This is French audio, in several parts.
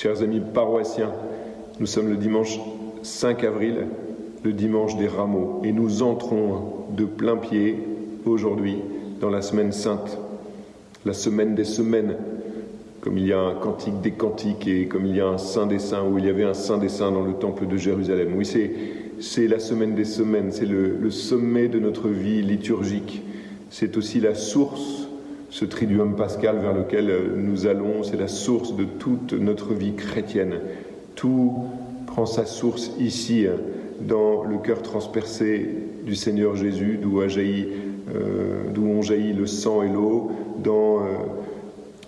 Chers amis paroissiens, nous sommes le dimanche 5 avril, le dimanche des rameaux, et nous entrons de plein pied aujourd'hui dans la semaine sainte, la semaine des semaines, comme il y a un cantique des cantiques et comme il y a un saint des saints, où il y avait un saint des saints dans le temple de Jérusalem. Oui, c'est la semaine des semaines, c'est le sommet de notre vie liturgique. C'est aussi la source, ce triduum pascal vers lequel nous allons, c'est la source de toute notre vie chrétienne. Tout prend sa source ici, dans le cœur transpercé du Seigneur Jésus, d'où ont jailli le sang et l'eau, dans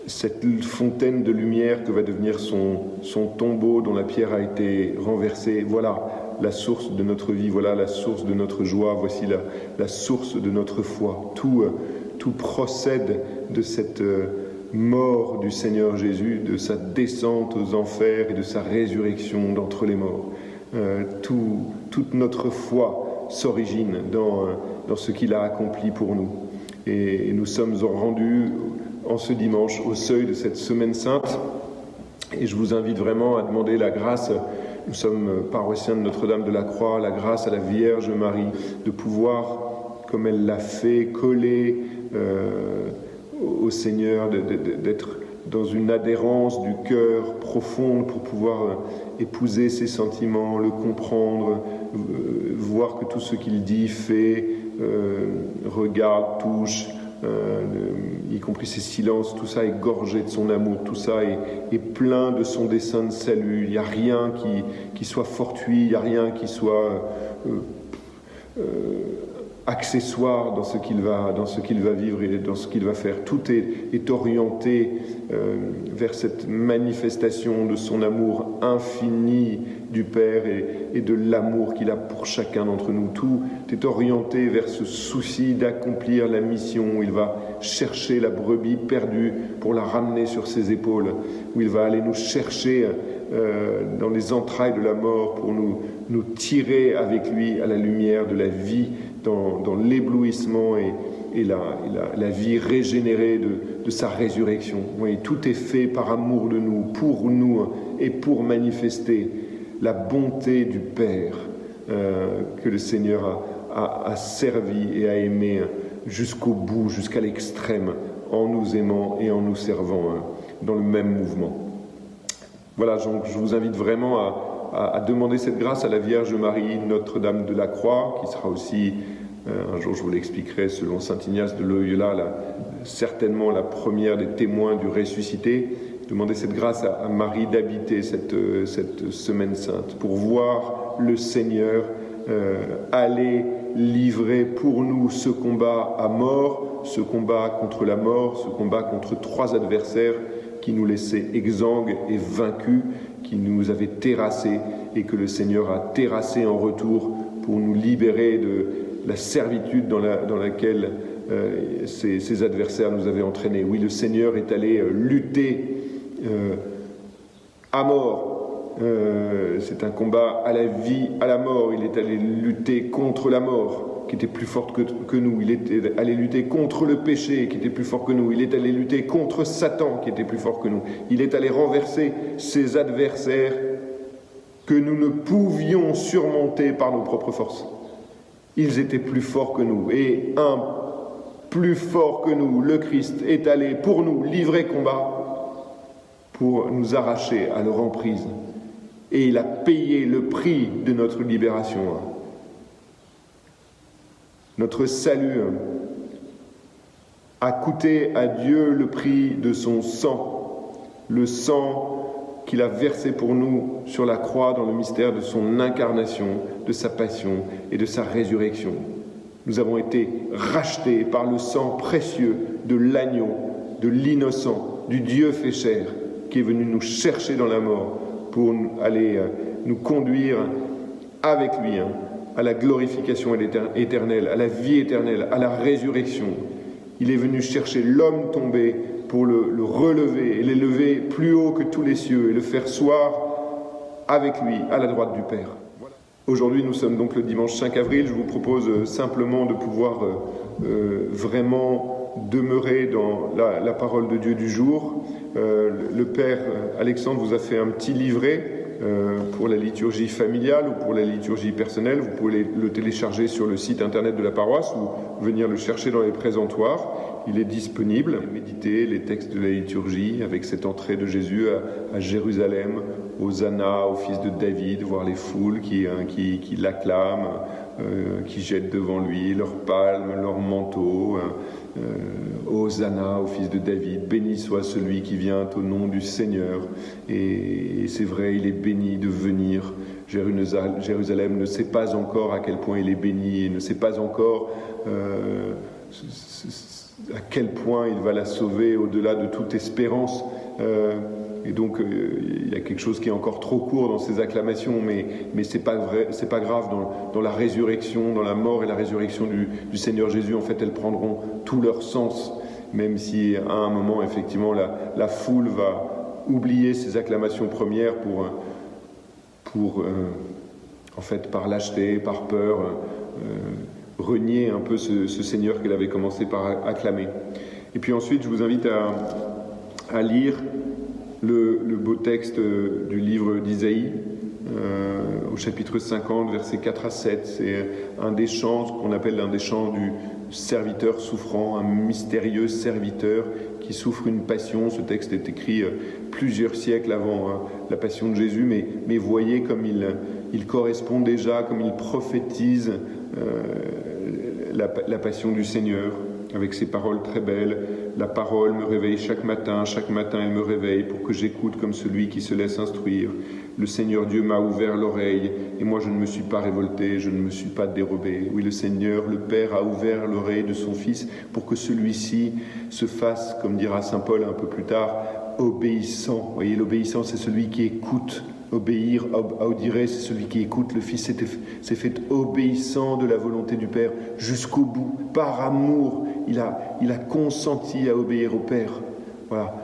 cette fontaine de lumière que va devenir son tombeau dont la pierre a été renversée. Voilà la source de notre vie, voilà la source de notre joie, voici la source de notre foi. Tout procède de cette mort du Seigneur Jésus, de sa descente aux enfers et de sa résurrection d'entre les morts. Toute notre foi s'origine dans ce qu'il a accompli pour nous. Et nous sommes rendus en ce dimanche au seuil de cette semaine sainte. Et je vous invite vraiment à demander la grâce. Nous sommes paroissiens de Notre-Dame de la Croix, la grâce à la Vierge Marie, de pouvoir, comme elle l'a fait, coller au Seigneur, d'être dans une adhérence du cœur profonde pour pouvoir épouser ses sentiments, le comprendre, voir que tout ce qu'il dit, fait, regarde, touche, y compris ses silences, tout ça est gorgé de son amour, tout ça est plein de son dessein de salut. Il n'y a rien qui soit fortuit, il n'y a rien qui soit accessoire dans ce qu'il va vivre et dans ce qu'il va faire. Tout est orienté vers cette manifestation de son amour infini du Père et de l'amour qu'il a pour chacun d'entre nous. Tout est orienté vers ce souci d'accomplir la mission, où il va chercher la brebis perdue pour la ramener sur ses épaules, où il va aller nous chercher dans les entrailles de la mort pour nous tirer avec lui à la lumière de la vie, dans l'éblouissement et la vie régénérée de sa résurrection. Oui, tout est fait par amour de nous et pour manifester la bonté du Père que le Seigneur a servi et a aimé jusqu'au bout, jusqu'à l'extrême, en nous aimant et en nous servant dans le même mouvement. Voilà, donc je vous invite vraiment à demander cette grâce à la Vierge Marie, Notre-Dame de la Croix, qui sera aussi, un jour je vous l'expliquerai, selon saint Ignace de Loyola, certainement la première des témoins du ressuscité. Demandez cette grâce à Marie d'habiter cette semaine sainte, pour voir le Seigneur aller livrer pour nous ce combat à mort, ce combat contre la mort, ce combat contre 3 adversaires qui nous laissaient exsangues et vaincus, qui nous avaient terrassés et que le Seigneur a terrassés en retour pour nous libérer de la servitude dans laquelle ces adversaires nous avaient entraînés. Oui, le Seigneur est allé lutter à mort. C'est un combat à la vie, à la mort. Il est allé lutter contre la mort, qui était plus forte que nous. Il est allé lutter contre le péché, qui était plus fort que nous. Il est allé lutter contre Satan, qui était plus fort que nous. Il est allé renverser ces adversaires que nous ne pouvions surmonter par nos propres forces. Ils étaient plus forts que nous. Et un plus fort que nous, le Christ, est allé pour nous livrer combat, pour nous arracher à leur emprise. Et il a payé le prix de notre libération. Notre salut a coûté à Dieu le prix de son sang, le sang qu'il a versé pour nous sur la croix dans le mystère de son incarnation, de sa passion et de sa résurrection. Nous avons été rachetés par le sang précieux de l'agneau, de l'innocent, du Dieu fait chair, qui est venu nous chercher dans la mort pour aller nous conduire avec lui à la glorification éternelle, à la vie éternelle, à la résurrection. Il est venu chercher l'homme tombé pour le relever et l'élever plus haut que tous les cieux et le faire soir avec lui à la droite du Père. Aujourd'hui, nous sommes donc le dimanche 5 avril. Je vous propose simplement de pouvoir vraiment demeurer dans la parole de Dieu du jour. Le Père Alexandre vous a fait un petit livret pour la liturgie familiale ou pour la liturgie personnelle. Vous pouvez le télécharger sur le site internet de la paroisse ou venir le chercher dans les présentoirs. Il est disponible. Méditer les textes de la liturgie avec cette entrée de Jésus à Jérusalem, Hosanna, au fils de David, voir les foules qui l'acclament, qui jettent devant lui leurs palmes, leurs manteaux. Hosanna au fils de David, béni soit celui qui vient au nom du Seigneur. Et c'est vrai, il est béni de venir. Jérusalem ne sait pas encore à quel point il est béni et ne sait pas encore à quel point il va la sauver au-delà de toute espérance. Et donc il y a quelque chose qui est encore trop court dans ces acclamations, mais c'est pas vrai, c'est pas grave. Dans la résurrection, dans la mort et la résurrection du Seigneur Jésus, en fait, elles prendront tout leur sens, même si à un moment, effectivement, la foule va oublier ces acclamations premières pour en fait, par lâcheté, par peur, renier un peu ce Seigneur qu'elle avait commencé par acclamer. Et puis ensuite, je vous invite à lire le beau texte du livre d'Isaïe, au chapitre 50, versets 4 à 7. C'est un des chants qu'on appelle un des chants du serviteur souffrant, un mystérieux serviteur qui souffre une passion. Ce texte est écrit plusieurs siècles avant la passion de Jésus, mais voyez comme il correspond déjà, comme il prophétise la passion du Seigneur, avec ces paroles très belles. La parole me réveille chaque matin elle me réveille pour que j'écoute comme celui qui se laisse instruire. Le Seigneur Dieu m'a ouvert l'oreille et moi je ne me suis pas révolté, je ne me suis pas dérobé. Oui, le Seigneur, le Père a ouvert l'oreille de son Fils pour que celui-ci se fasse, comme dira saint Paul un peu plus tard, obéissant. Vous voyez, l'obéissant, c'est celui qui écoute. Obéir, audire, c'est celui qui écoute. Le Fils s'est fait obéissant de la volonté du Père jusqu'au bout. Par amour, il a consenti à obéir au Père. Voilà,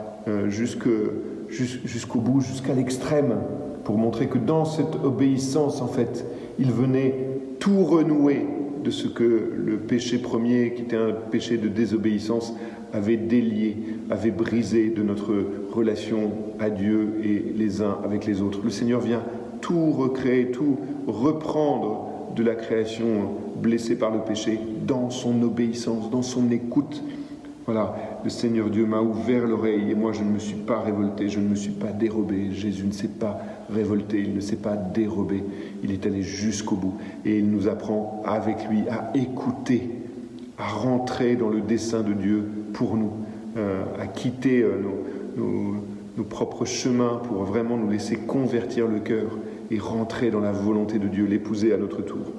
jusqu'au bout, jusqu'à l'extrême, pour montrer que dans cette obéissance, en fait, il venait tout renouer de ce que le péché premier, qui était un péché de désobéissance, avait délié, avait brisé de notre relation à Dieu et les uns avec les autres. Le Seigneur vient tout recréer, tout reprendre de la création blessée par le péché dans son obéissance, dans son écoute. Voilà, le Seigneur Dieu m'a ouvert l'oreille et moi je ne me suis pas révolté, je ne me suis pas dérobé. Jésus ne s'est pas révolté, il ne s'est pas dérobé, il est allé jusqu'au bout et il nous apprend avec lui à écouter, à rentrer dans le dessein de Dieu pour nous, à quitter nos propres chemins pour vraiment nous laisser convertir le cœur et rentrer dans la volonté de Dieu, l'épouser à notre tour.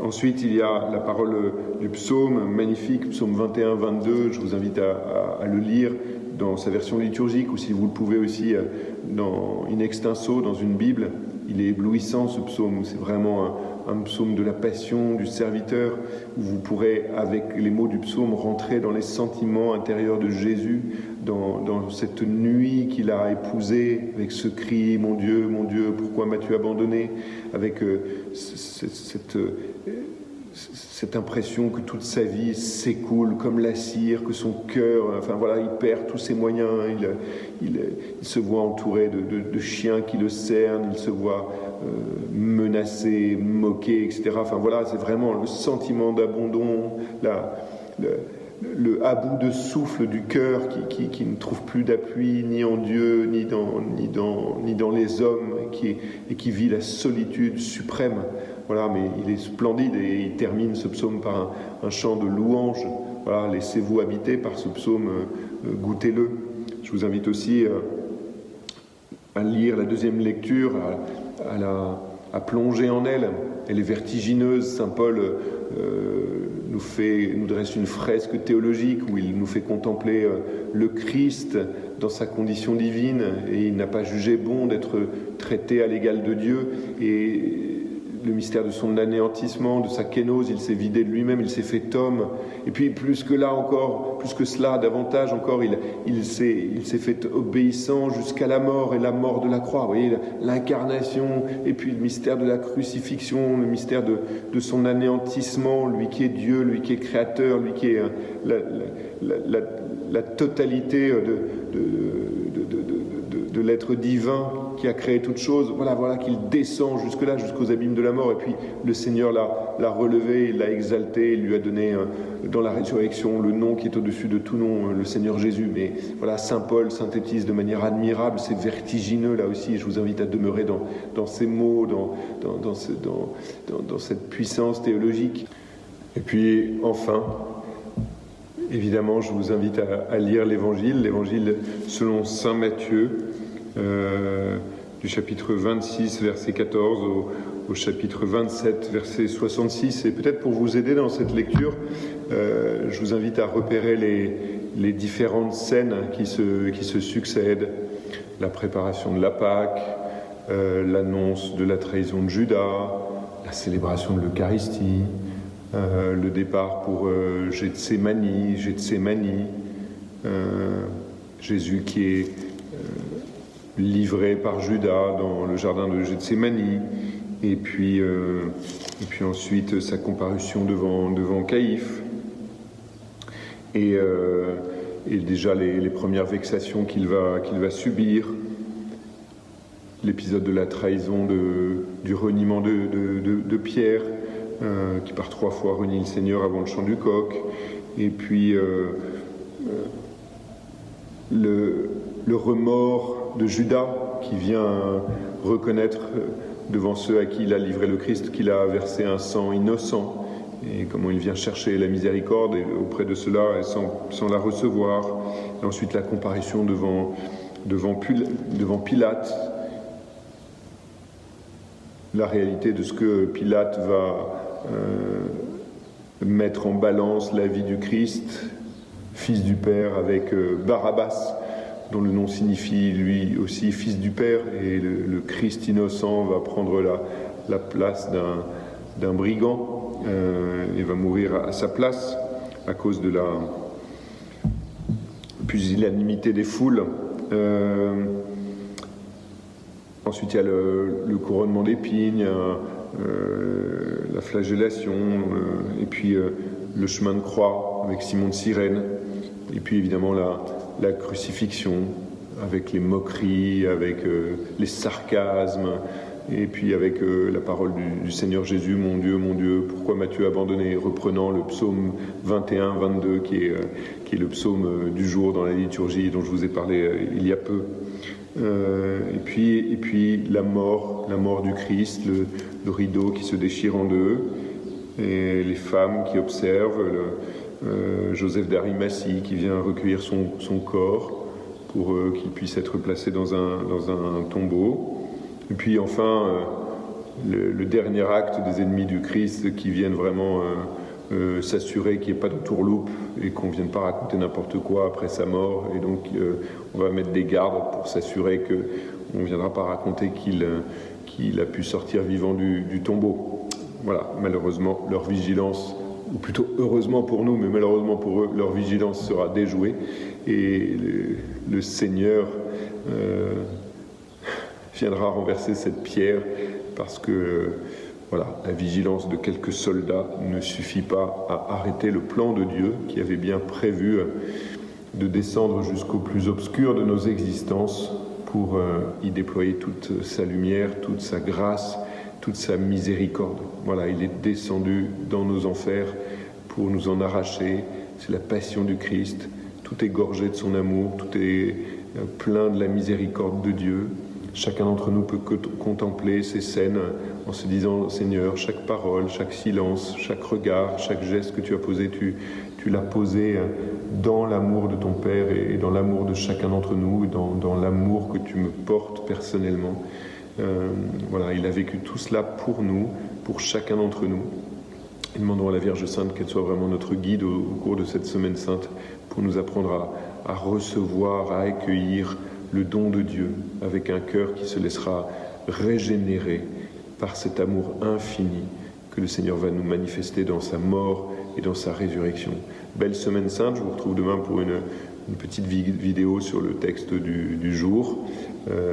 Ensuite, il y a la parole du psaume magnifique, psaume 21-22. Je vous invite à le lire dans sa version liturgique ou si vous le pouvez aussi in extenso, dans une Bible. Il est éblouissant ce psaume, c'est vraiment un psaume de la passion du serviteur, où vous pourrez, avec les mots du psaume, rentrer dans les sentiments intérieurs de Jésus, dans cette nuit qu'il a épousée, avec ce cri « Mon Dieu, pourquoi m'as-tu abandonné ?» avec cette impression que toute sa vie s'écoule comme la cire, que son cœur, enfin voilà, il perd tous ses moyens, il se voit entouré de chiens qui le cernent, il se voit menacé, moqué, etc. Enfin voilà, c'est vraiment le sentiment d'abandon, le à bout de souffle du cœur qui ne trouve plus d'appui ni en Dieu, ni dans les hommes, et qui vit la solitude suprême. Voilà, mais il est splendide et il termine ce psaume par un chant de louange. Voilà, laissez-vous habiter par ce psaume, goûtez-le. Je vous invite aussi à lire la deuxième lecture, à plonger en elle. Elle est vertigineuse. Saint Paul nous dresse une fresque théologique où il nous fait contempler le Christ dans sa condition divine, et il n'a pas jugé bon d'être traité à l'égal de Dieu. Et le mystère de son anéantissement, de sa kénose, il s'est vidé de lui-même, il s'est fait homme. Et puis plus que là encore, plus que cela, davantage encore, il s'est fait obéissant jusqu'à la mort et la mort de la croix. Vous voyez, l'incarnation, et puis le mystère de la crucifixion, le mystère de son anéantissement, lui qui est Dieu, lui qui est créateur, lui qui est la totalité de l'être divin qui a créé toute chose. Voilà qu'il descend jusque-là, jusqu'aux abîmes de la mort. Et puis le Seigneur l'a relevé, il l'a exalté, il lui a donné dans la résurrection le nom qui est au-dessus de tout nom, le Seigneur Jésus. Mais voilà, Saint Paul synthétise de manière admirable, c'est vertigineux là aussi. Je vous invite à demeurer dans ces mots, dans cette puissance théologique. Et puis enfin, évidemment, je vous invite à lire l'Évangile selon saint Matthieu, du chapitre 26, verset 14 au chapitre 27, verset 66. Et peut-être pour vous aider dans cette lecture, je vous invite à repérer les différentes scènes qui se succèdent. La préparation de la Pâque, l'annonce de la trahison de Judas, la célébration de l'Eucharistie, le départ pour Gethsémani, Jésus qui est livré par Judas dans le jardin de Gethsémani, et puis ensuite sa comparution devant Caïphe, et déjà les premières vexations qu'il va subir, l'épisode de la trahison, du reniement de Pierre, qui par 3 fois renie le Seigneur avant le chant du coq, et puis le remords de Judas qui vient reconnaître devant ceux à qui il a livré le Christ qu'il a versé un sang innocent, et comment il vient chercher la miséricorde auprès de ceux-là sans la recevoir. Et ensuite la comparution devant Pilate, la réalité de ce que Pilate va mettre en balance la vie du Christ, fils du Père, avec Barabbas, dont le nom signifie lui aussi fils du Père, et le Christ innocent va prendre la place d'un brigand et va mourir à sa place à cause de la pusillanimité des foules. Ensuite, il y a le couronnement d'épines, la flagellation, et puis le chemin de croix avec Simon de Cyrène, et puis évidemment la crucifixion avec les moqueries, avec les sarcasmes, et puis avec la parole du Seigneur Jésus, mon Dieu, pourquoi m'as-tu abandonné, reprenant le psaume 21-22 qui est le psaume du jour dans la liturgie dont je vous ai parlé il y a peu. Et puis la mort du Christ, le rideau qui se déchire en deux, et les femmes qui observent, Joseph d'Arimathie qui vient recueillir son corps pour qu'il puisse être placé dans un tombeau. Et puis enfin le dernier acte des ennemis du Christ qui viennent vraiment s'assurer qu'il n'y ait pas de tourloupe et qu'on ne vienne pas raconter n'importe quoi après sa mort, et donc on va mettre des gardes pour s'assurer qu'on ne viendra pas raconter qu'il a pu sortir vivant du tombeau. Voilà, malheureusement leur vigilance, ou plutôt heureusement pour nous, mais malheureusement pour eux, leur vigilance sera déjouée, et le Seigneur viendra renverser cette pierre, parce que la vigilance de quelques soldats ne suffit pas à arrêter le plan de Dieu qui avait bien prévu de descendre jusqu'au plus obscur de nos existences pour y déployer toute sa lumière, toute sa grâce, toute sa miséricorde. Voilà, il est descendu dans nos enfers pour nous en arracher. C'est la passion du Christ. Tout est gorgé de son amour, tout est plein de la miséricorde de Dieu. Chacun d'entre nous peut contempler ces scènes en se disant: Seigneur, chaque parole, chaque silence, chaque regard, chaque geste que tu as posé, tu l'as posé dans l'amour de ton Père et dans l'amour de chacun d'entre nous, dans l'amour que tu me portes personnellement. Il a vécu tout cela pour nous, pour chacun d'entre nous. Et demandons à la Vierge Sainte qu'elle soit vraiment notre guide au cours de cette semaine sainte, pour nous apprendre à recevoir, à accueillir le don de Dieu avec un cœur qui se laissera régénérer par cet amour infini que le Seigneur va nous manifester dans sa mort et dans sa résurrection. Belle semaine sainte, je vous retrouve demain pour une petite vidéo sur le texte du jour,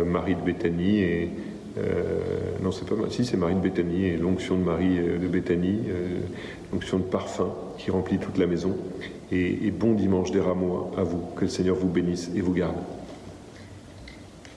Marie de Béthanie et... non, c'est pas si, c'est Marie de Béthanie et l'onction de Marie de Béthanie, l'onction de parfum qui remplit toute la maison. Et bon dimanche des rameaux à vous, que le Seigneur vous bénisse et vous garde.